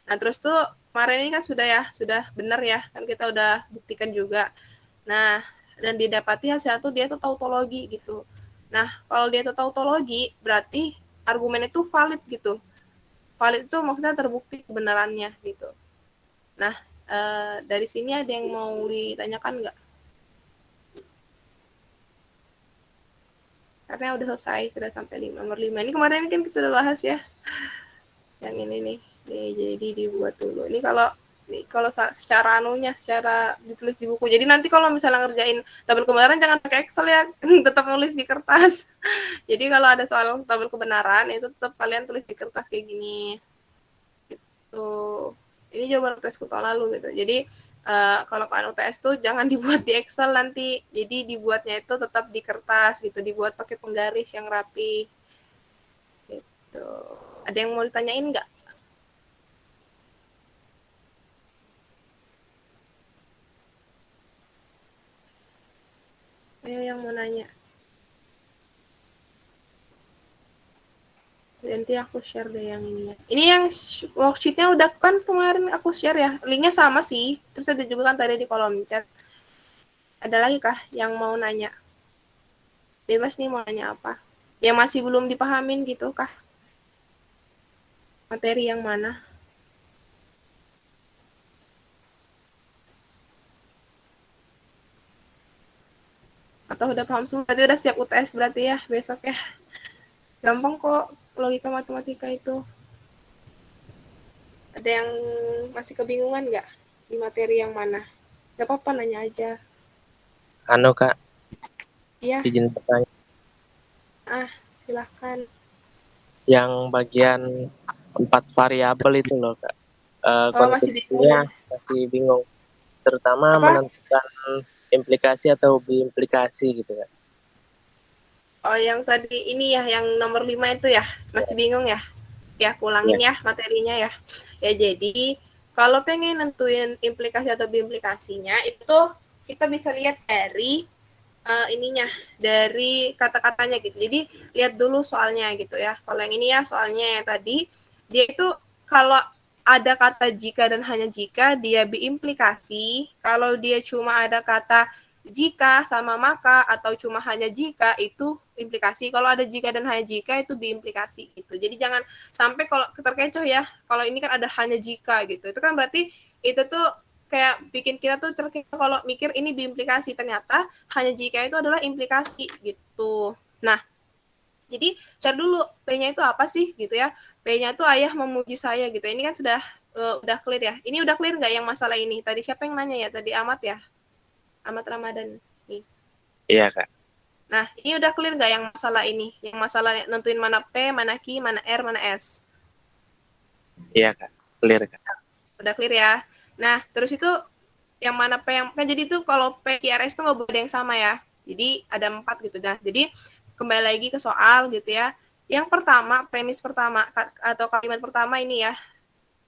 Nah, terus tuh kemarin ini kan sudah benar ya, kan kita udah buktikan juga. Nah, dan didapati hasil itu dia tuh tautologi gitu. Nah, kalau dia tuh tautologi, berarti argumen itu valid gitu. Valid itu maksudnya terbukti kebenarannya gitu. Nah, dari sini ada yang mau ditanyakan nggak? Karena udah selesai, sudah sampai nomor 5. Ini kemarin kan kita udah bahas ya. Yang ini nih. Nih, jadi dibuat dulu. Ini kalau secara anunya, secara ditulis di buku. Jadi nanti kalau misalnya ngerjain tabel kebenaran jangan pakai Excel ya, tetap nulis di kertas. Jadi kalau ada soal tabel kebenaran itu tetap kalian tulis di kertas kayak gini. Gitu. Ini jawaban UTS-ku tahun lalu gitu. Jadi kalau kan UTS tuh jangan dibuat di Excel nanti. Jadi dibuatnya itu tetap di kertas gitu, dibuat pakai penggaris yang rapi. Gitu. Ada yang mau ditanyain nggak? Ayo yang mau nanya. Nanti aku share deh yang ini ya. Ini yang worksheet-nya udah kan kemarin aku share ya. Linknya sama sih. Terus ada juga kan tadi di kolom chat. Ada lagi kah yang mau nanya? Bebas nih mau nanya apa. Yang masih belum dipahamin gitu kah? Materi yang mana? Atau udah paham semua? Berarti udah siap UTS berarti ya besok ya. Gampang kok logika matematika itu. Ada yang masih kebingungan nggak di materi yang mana? Gak apa-apa, nanya aja. Anu Kak, Iya, izin bertanya. silahkan. Yang bagian 4 variabel itu loh Kak. Masih bingung Konklusinya ya? masih bingung. Terutama Apa? menentukan implikasi atau biimplikasi gitu Kak. Oh, yang tadi ini ya, yang nomor 5 itu ya? Masih bingung ya? Ya, aku ulangin ya materinya ya. Ya, jadi kalau pengen nentuin implikasi atau biimplikasinya, itu kita bisa lihat dari ininya, dari kata-katanya gitu. Jadi lihat dulu soalnya gitu ya. Kalau yang ini ya soalnya yang tadi, dia itu kalau ada kata jika dan hanya jika, dia biimplikasi. Kalau dia cuma ada kata jika sama maka atau cuma hanya jika, itu implikasi. Kalau ada jika dan hanya jika, itu biimplikasi gitu. Jadi jangan sampai kalau terkecoh ya, kalau ini kan ada hanya jika gitu. Itu kan berarti itu tuh kayak bikin kita tuh terkecoh kalau mikir ini biimplikasi, ternyata hanya jika itu adalah implikasi gitu. Nah, jadi cari dulu P-nya itu apa sih gitu ya. P-nya itu ayah memuji saya gitu. Ini kan udah clear ya. Ini udah clear nggak yang masalah ini? Tadi siapa yang nanya ya? Tadi Ahmad ya? Ahmad Ramadan nih. Iya Kak. Nah, ini udah clear nggak yang masalah ini? Yang masalah nentuin mana P, mana Q, mana R, mana S? Iya Kak. Clear Kak. Udah clear ya. Nah, terus itu yang mana P yang kan jadi itu kalau P, Q, R, S itu nggak boleh yang sama ya. Jadi ada 4 gitu. Nah, jadi kembali lagi ke soal gitu ya. Yang pertama, premis pertama atau kalimat pertama ini ya.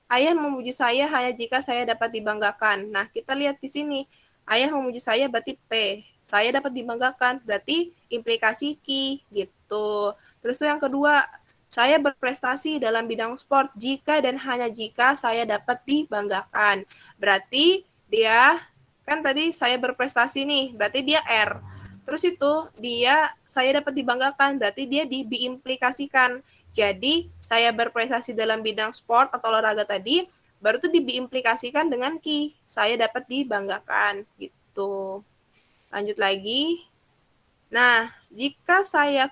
Ayah memuji saya hanya jika saya dapat dibanggakan. Nah, kita lihat di sini. Ayah memuji saya berarti P. Saya dapat dibanggakan berarti implikasi Q gitu. Terus yang kedua, saya berprestasi dalam bidang sport jika dan hanya jika saya dapat dibanggakan. Berarti dia kan tadi saya berprestasi nih, berarti dia R. Terus itu saya dapat dibanggakan, berarti dia diimplikasikan. Jadi, saya berprestasi dalam bidang sport atau olahraga tadi, baru tuh diimplikasikan dengan Ki. Saya dapat dibanggakan, gitu. Lanjut lagi. Nah, jika saya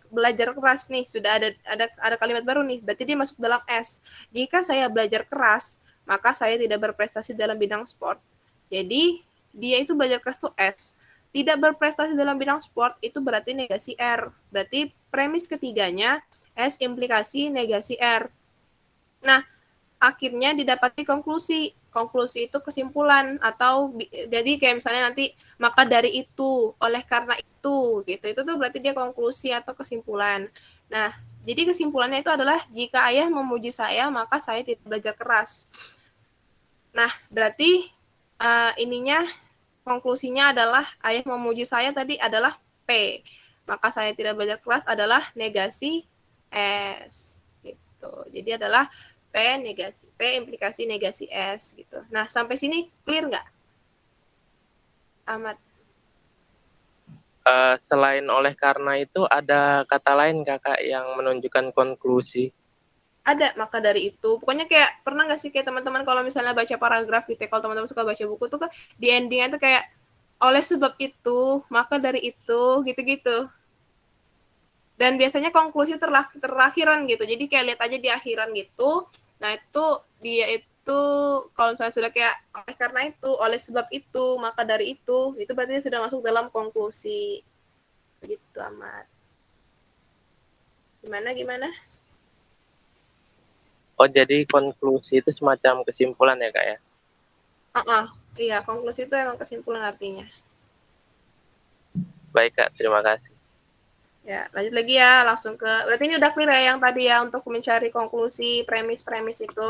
belajar keras nih, sudah ada kalimat baru nih, berarti dia masuk dalam S. Jika saya belajar keras, maka saya tidak berprestasi dalam bidang sport. Jadi, dia itu belajar keras tuh S. Tidak berprestasi dalam bidang sport itu berarti negasi R. Berarti premis ketiganya S implikasi negasi R. Nah, akhirnya didapati konklusi. Konklusi itu kesimpulan atau jadi kayak misalnya nanti maka dari itu, oleh karena itu gitu. Itu tuh berarti dia konklusi atau kesimpulan. Nah, jadi kesimpulannya itu adalah jika ayah memuji saya, maka saya tidak belajar keras. Nah, berarti ininya konklusinya adalah ayah memuji saya tadi adalah P. Maka saya tidak belajar keras adalah negasi S gitu. Jadi adalah P implikasi negasi S gitu. Nah, sampai sini clear nggak? Ahmad. Selain oleh karena itu ada kata lain Kakak yang menunjukkan konklusi. Ada, maka dari itu. Pokoknya kayak, pernah nggak sih kayak teman-teman kalau misalnya baca paragraf gitu ya, kalau teman-teman suka baca buku tuh di endingnya tuh kayak, oleh sebab itu, maka dari itu, gitu-gitu. Dan biasanya konklusi terakhiran gitu. Jadi kayak lihat aja di akhiran gitu. Nah, itu dia itu kalau misalnya sudah kayak oleh karena itu, oleh sebab itu, maka dari itu berarti sudah masuk dalam konklusi. Begitu amat. Gimana? Oh, jadi konklusi itu semacam kesimpulan ya, Kak ya? Iya, konklusi itu emang kesimpulan artinya. Baik, Kak. Terima kasih. Ya, lanjut lagi ya, langsung ke, berarti ini udah clear ya yang tadi ya untuk mencari konklusi, premis itu.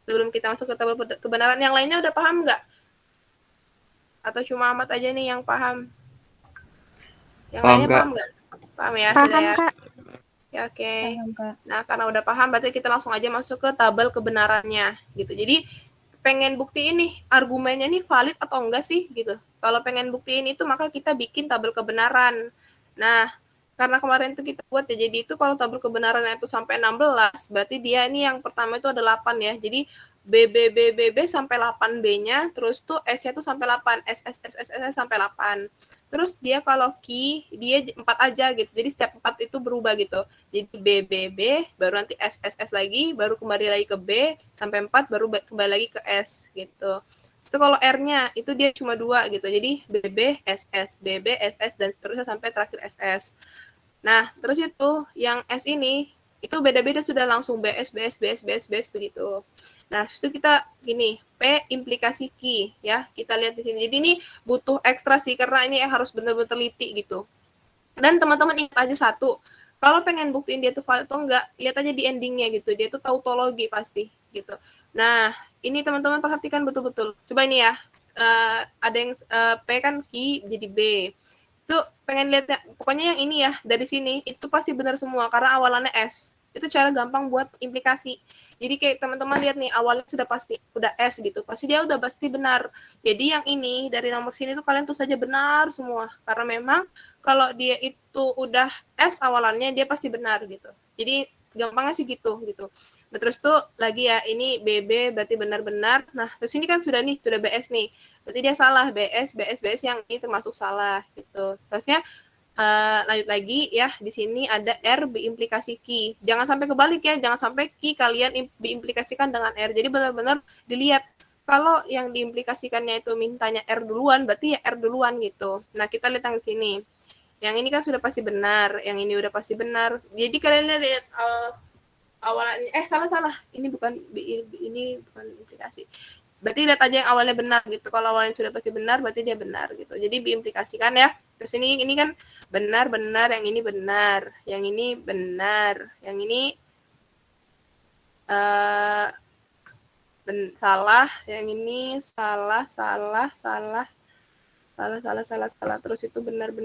Sebelum kita masuk ke tabel kebenaran, yang lainnya udah paham nggak? Atau cuma Ahmad aja nih yang paham? Yang Paham, lainnya Kak. paham nggak? Paham ya? Paham, Sudah ya? Kak. Ya, oke. Paham, Kak. Nah, karena udah paham, berarti kita langsung aja masuk ke tabel kebenarannya, gitu. Jadi, pengen buktiin nih, argumennya nih valid atau enggak sih, gitu. Kalau pengen buktiin itu, maka kita bikin tabel kebenaran. Nah, karena kemarin itu kita buat ya, jadi itu kalau tabel kebenarannya itu sampai 16, berarti dia ini yang pertama itu ada 8 ya. Jadi, B sampai 8B-nya, terus tuh S-nya tuh sampai 8, S sampai 8. Terus dia kalau key, dia 4 aja gitu. Jadi setiap 4 itu berubah gitu. Jadi B, baru nanti S lagi, baru kembali lagi ke B, sampai 4, baru kembali lagi ke S gitu. Terus kalau R-nya, itu dia cuma 2 gitu. Jadi BB, SS, dan seterusnya sampai terakhir SS. Nah, terus itu, yang S ini, itu beda-beda sudah langsung BS begitu. Nah, itu kita gini, P implikasi key ya. Kita lihat di sini. Jadi ini butuh ekstra sih karena ini harus benar-benar teliti gitu. Dan teman-teman ingat aja satu, kalau pengen buktiin dia tuh valid atau enggak, lihat aja di endingnya gitu. Dia tuh tautologi pasti gitu. Nah, ini teman-teman perhatikan betul-betul. Coba ini ya. Ada yang P kan key jadi B. Itu pengen lihat ya, pokoknya yang ini ya dari sini itu pasti benar semua karena awalannya S. Itu cara gampang buat implikasi. Jadi kayak teman-teman lihat nih awalnya sudah pasti udah S gitu. Pasti dia udah pasti benar. Jadi yang ini dari nomor sini tuh kalian tuh saja benar semua karena memang kalau dia itu udah S awalannya dia pasti benar gitu. Jadi gampangnya sih gitu. Nah, terus tuh lagi ya ini BB berarti benar-benar. Nah, terus ini kan sudah BS nih. Berarti dia salah, BS yang ini termasuk salah gitu. Terusnya lanjut lagi ya, di sini ada R diimplikasi key. Jangan sampai kebalik ya, jangan sampai key kalian diimplikasikan dengan R. Jadi benar-benar dilihat kalau yang diimplikasikannya itu mintanya R duluan, berarti ya R duluan gitu. Nah, kita lihat yang di sini. Yang ini kan sudah pasti benar, yang ini udah pasti benar. Jadi kalian lihat awalannya salah. Ini bukan implikasi. Berarti lihat aja yang awalnya benar gitu. Kalau awalnya sudah pasti benar, berarti dia benar gitu. Jadi diimplikasikan ya. Terus ini kan benar, yang ini benar, yang ini benar, yang ini salah, yang ini salah. Terus itu benar.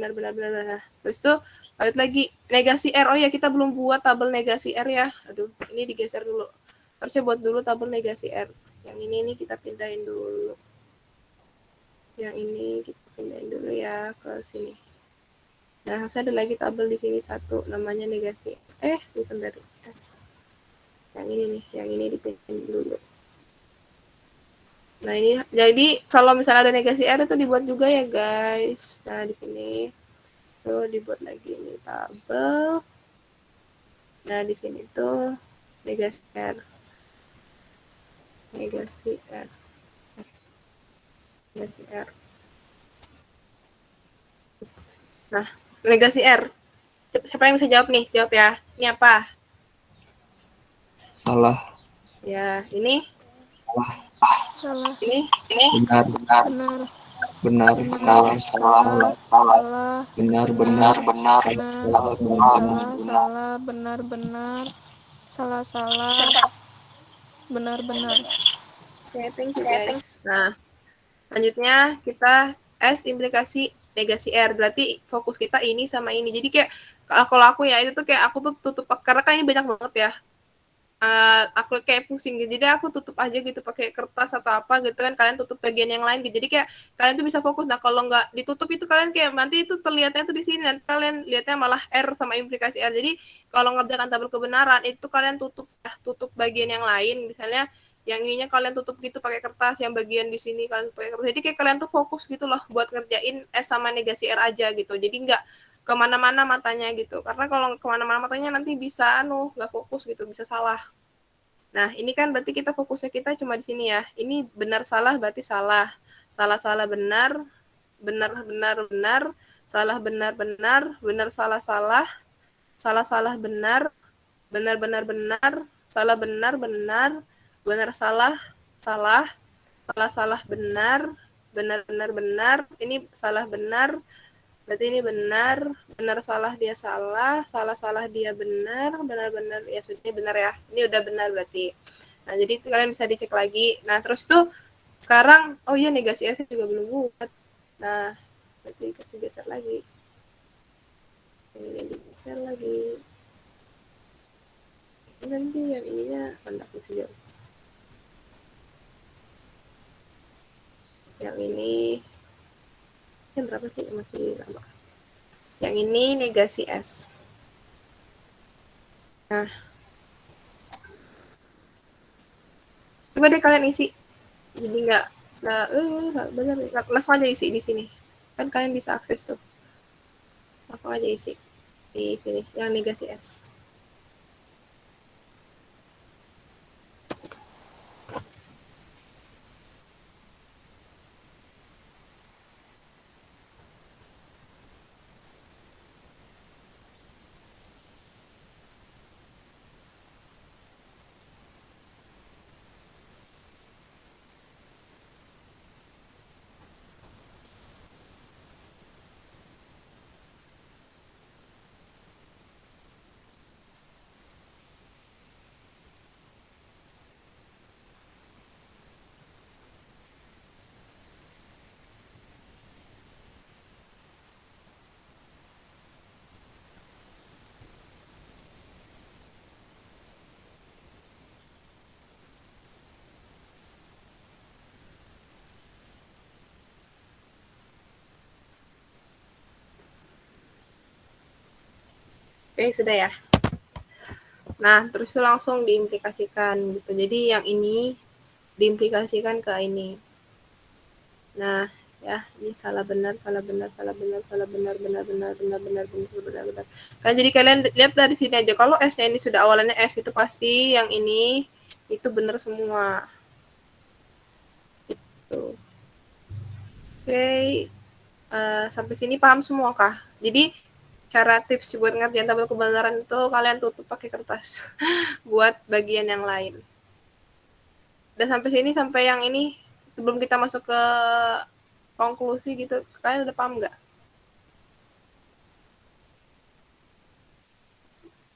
Terus itu lanjut lagi negasi R. Oh ya, kita belum buat tabel negasi R ya. Aduh, ini digeser dulu. Harusnya buat dulu tabel negasi R. Yang ini kita pindahin dulu. Yang ini kita pindahin dulu ya ke sini. Nah, saya ada lagi tabel di sini satu, namanya negasi. Bukan dari S. Yang ini nih, yang ini dipindahin dulu. Nah, ini jadi kalau misalnya ada negasi R itu dibuat juga ya, guys. Nah, di sini tuh dibuat lagi ini tabel. Nah, di sini tuh negasi R. Negasi R. Nah, negasi R. Siapa yang bisa jawab nih? Jawab ya. Ini apa? Salah. Ya, ini. Salah. Ini. Benar. Benar. Salah. Benar. Benar. Salah. Benar. Salah. Benar. Oke, thank you guys. Nah, selanjutnya kita S implikasi negasi R. Berarti fokus kita ini sama ini. Jadi kayak kalau aku ya, itu tuh kayak aku tuh tutup, karena kan ini banyak banget ya. Aku kayak pusing gitu. Jadi aku tutup aja gitu pakai kertas atau apa gitu kan. Kalian tutup bagian yang lain gitu. Jadi kayak kalian tuh bisa fokus. Nah, kalau nggak ditutup itu kalian kayak nanti itu terlihatnya tuh di sini. Nanti kalian lihatnya malah R sama implikasi R. Jadi kalau ngerjakan tabel kebenaran itu kalian tutup bagian yang lain. Misalnya yang ininya kalian tutup gitu pakai kertas, yang bagian di sini kalian pakai kertas. Jadi kayak kalian tuh fokus gitu loh buat ngerjain S sama negasi R aja gitu. Jadi nggak kemana-mana matanya gitu. Karena kalau kemana-mana matanya nanti bisa nggak fokus gitu, bisa salah. Nah, ini kan berarti fokusnya kita cuma di sini ya. Ini benar salah berarti salah. Salah salah benar, benar benar benar, salah benar benar, benar salah salah, salah salah benar, benar benar benar, salah benar benar, benar salah salah, salah salah benar, benar benar benar, ini salah benar, berarti ini benar, benar salah dia salah, salah salah dia benar, benar benar ya sudah ini benar ya, ini udah benar berarti. Nah jadi kalian bisa dicek lagi. Nah terus tuh sekarang oh iya negasi S juga belum buat. Nah berarti kasih geser lagi, ini digeser lagi. Nanti yang ininya kontak saja. Yang ini yang berapa sih masih lama. Yang ini negasi S. Nah, coba deh kalian isi. Jadi nggak benar langsung aja isi di sini. Kan kalian bisa akses tuh. Langsung aja isi di sini yang negasi S. Oke, sudah ya. Nah, terus itu langsung diimplikasikan gitu. Jadi yang ini diimplikasikan ke ini. Nah, ya, ini salah benar, salah benar, salah benar, salah benar, benar, benar, benar, benar, benar, benar, benar. Kan jadi kalian lihat dari sini aja. Kalau S-nya ini sudah awalannya S itu pasti yang ini itu benar semua. Gitu. Oke, sampai sini paham semua kah? Jadi cara tips buat ngerjain tabel kebenaran itu kalian tutup pakai kertas buat bagian yang lain. Udah sampai sini, sampai yang ini sebelum kita masuk ke konklusi gitu, kalian udah paham nggak?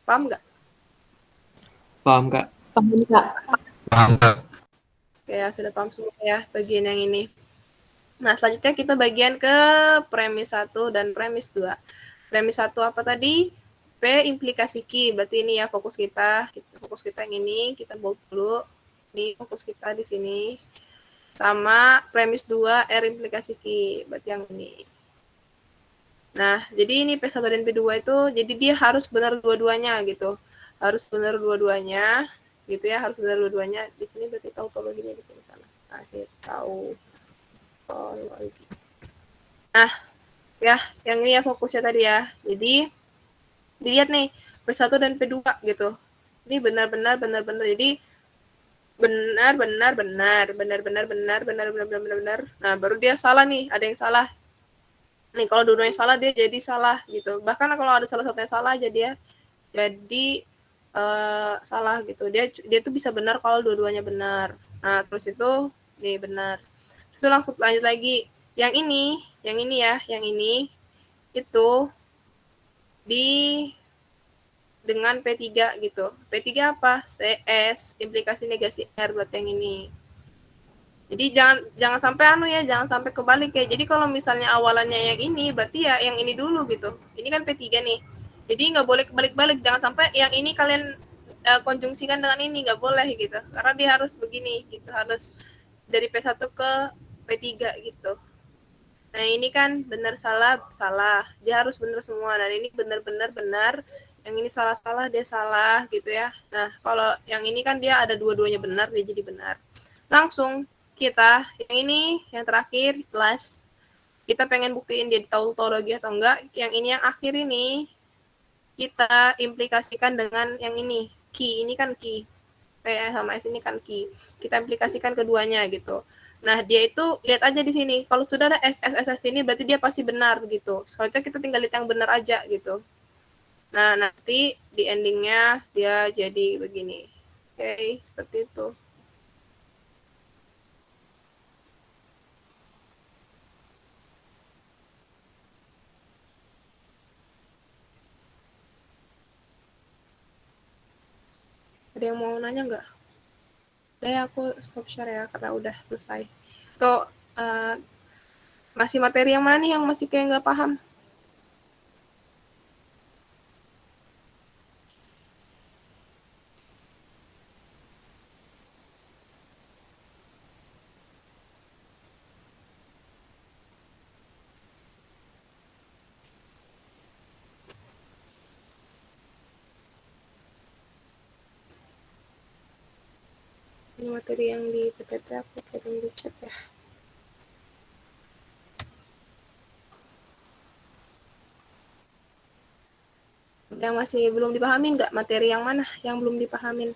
Paham nggak? Paham, Kak. Paham, Kak. Oke, ya, sudah paham semua ya bagian yang ini. Nah, selanjutnya kita bagian ke premis 1 dan premis 2. Premis 1 apa tadi? P implikasi Q. Berarti ini ya fokus kita yang ini, kita bold dulu. Ini fokus kita di sini. Sama premis 2 R implikasi Q. Berarti yang ini. Nah, jadi ini P1 dan P2 itu, jadi dia harus benar dua-duanya gitu. Harus benar dua-duanya, gitu ya, harus benar dua-duanya. Di sini berarti tautologinya di sini sana. Akhir tautologi. Nah, ya, yang ini ya fokusnya tadi ya. Jadi, dilihat nih, P1 dan P2 gitu. Ini benar-benar. Jadi, benar. Nah, baru dia salah nih, ada yang salah. Nih, kalau dua-duanya salah, dia jadi salah gitu. Bahkan kalau ada salah satunya salah, jadi salah gitu. Dia tuh bisa benar kalau dua-duanya benar. Nah, terus itu nih benar. Terus langsung lanjut lagi. Yang ini itu dengan P3 gitu. P3 apa? CS, implikasi negasi R buat yang ini. Jadi jangan sampai jangan sampai kebalik ya. Jadi kalau misalnya awalannya yang ini, berarti ya yang ini dulu gitu. Ini kan P3 nih. Jadi nggak boleh kebalik-balik. Jangan sampai yang ini kalian konjungsikan dengan ini, nggak boleh gitu. Karena dia harus begini gitu. Harus dari P1 ke P3 gitu. Nah ini kan benar salah. Dia harus benar semua. Nah ini benar. Yang ini salah dia salah gitu ya. Nah kalau yang ini kan dia ada dua-duanya benar, dia jadi benar. Langsung kita yang ini yang terakhir last kita pengen buktiin dia tautologi atau enggak, yang ini yang akhir ini kita implikasikan dengan yang ini, key, ini kan key. P sama S ini kan key. Kita implikasikan keduanya gitu. Nah, dia itu lihat aja di sini. Kalau sudah ada S ini berarti dia pasti benar gitu. Soalnya kita tinggal lihat yang benar aja gitu. Nah, nanti di endingnya dia jadi begini. Oke, seperti itu. Ada yang mau nanya nggak? Udah ya, aku stop share ya, karena udah selesai. Tuh, masih materi yang mana nih yang masih kayak nggak paham? Ini materi yang di PPT aku kirim di chat ya. Yang masih belum dipahamin nggak? Materi yang mana yang belum dipahamin?